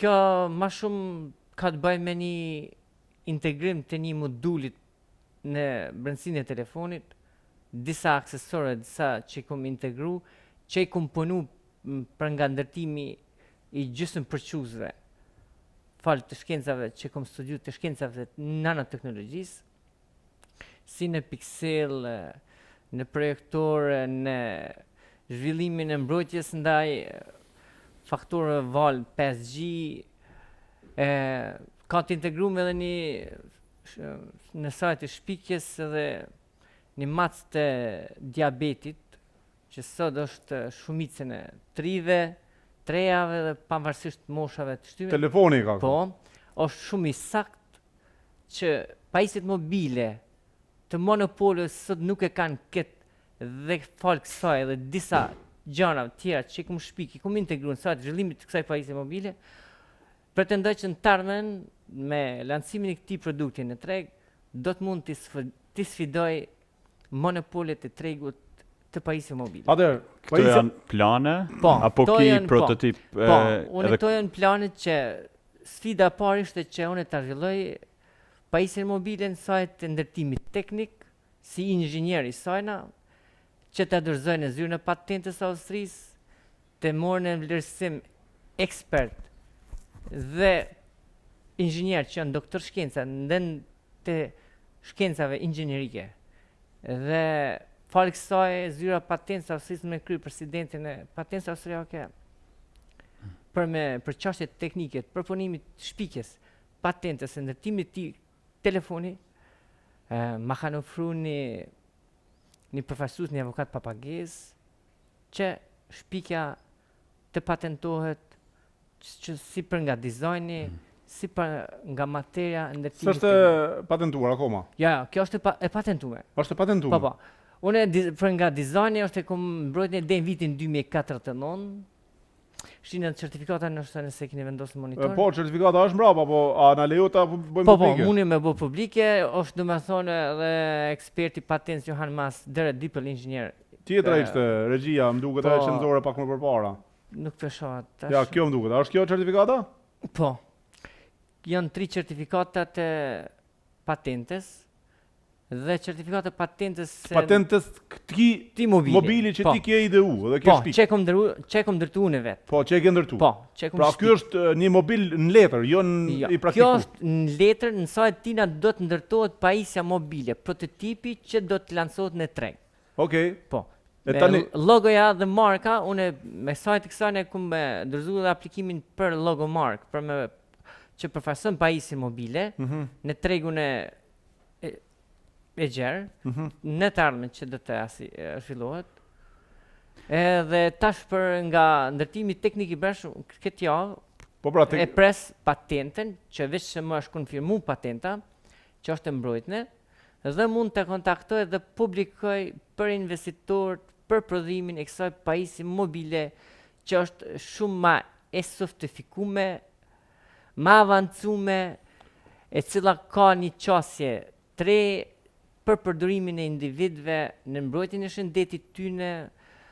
Kjo ma shumë ka të bëjë me një integrim të një modulit në brendësinë e telefonit, disa aksesore, disa që kom integru, që i kom punu për nga ndërtimi i gjysmë përquzve, falë të shkencave që kom studiu të shkencave të nanoteknologjisë, si në piksel, në projektor, në zhvillimin e mbrojtjes ndaj faktorëve val 5G, ka të integruar edhe në sajt e shpikjes edhe një macë të diabetit, që sot është shumicën e trive, trejave dhe pavarësisht moshave të shtyme. Telefoni ka. Po, është shumë i sakt që pajisjet mobile të monopolive sot nuk e kanë këtë dhe falë kësaj dhe disa gjana tjera që i kom shpiki, kom integru në sajt zhvillimit të kësaj pajisje mobile, pretendoj që në tardhmen me lancimin e këtij produkti në treg, do të mund të sfidoj monopolet e tregut të pajisjeve mobile. Atëherë, këto janë plane apo ki prototip? Po, unë këto janë planet që sfida e parë ishte që unë ta zhvilloj pajisjen mobile në sajt të ndërtimit teknik, si inxhinier i sajna, që ta dorëzoj në zyrën e patentës së Austrisë, të morë në vlerësim ekspert dhe inxhinier që janë doktor shkenca në të shkencave inxhinierike. Dhe falë kësaj zyra patentës së Austrisë me kry presidentin e patentës austriake për çështjet teknike të përpunimit të shpikjes patentës së ndërtimit të telefoni, ma kanë ofruar një përfaqësues, një avokat papagez, që shpikja të patentohet që si për nga dizajni, si për nga materia ndërtimit. S'është patentuar akoma? Ja, kjo është e patentuar. Është e patentuar? Po. Unë për nga dizajni është e kom mbrojtën deri në vitin 2049. Shtinë certifikata nëse keni vendosur monitor. Po, certifikata është mbrapa, po a na lejo ta bëjmë publike? Po, mundi me bë publike, është domethënë edhe eksperti patentës Johan Mas, dere Dipel inxhinier. Tjetra ishte regjia, më duket edhe cenzore pak më përpara. Nuk peshohet tash. Ja, kjo më duket. A është kjo certifikata? Po. Janë 3 certifikata të patentës dhe certifikata patentës këtij mobili që ti ke ideu dhe ke shpik. Po, që kom ndërtu unë vetë. Po, që e ke ndërtu. Po, që kom pra ky është një mobil në letër, jo i praktikuar. Kjo është në letër, në sajt tina do të ndërtohet pajisja mobile, prototipi që do të lancohet në treg. Okej. Po. Logoja dhe marka, unë me sajt e kësaj ne kom ndërzu dhe aplikimin për logo mark, që përfaqëson pajisjen mobile në tregun e gjerë, në të ardhmen që do të zhvillohet. Dhe tash për nga ndërtimi teknik i brendshëm këtë javë e pres patentën, që veç se më është konfirmu patenta, që është e mbrojtne, dhe mund të kontaktoj dhe publikoj për investitorët për prodhimin e kësaj pajisje mobile që është shumë ma e softifikume, ma avancume, e cila ka një qasje 3 për përdorimin e individëve në mbrojtjen e shëndetit tyne,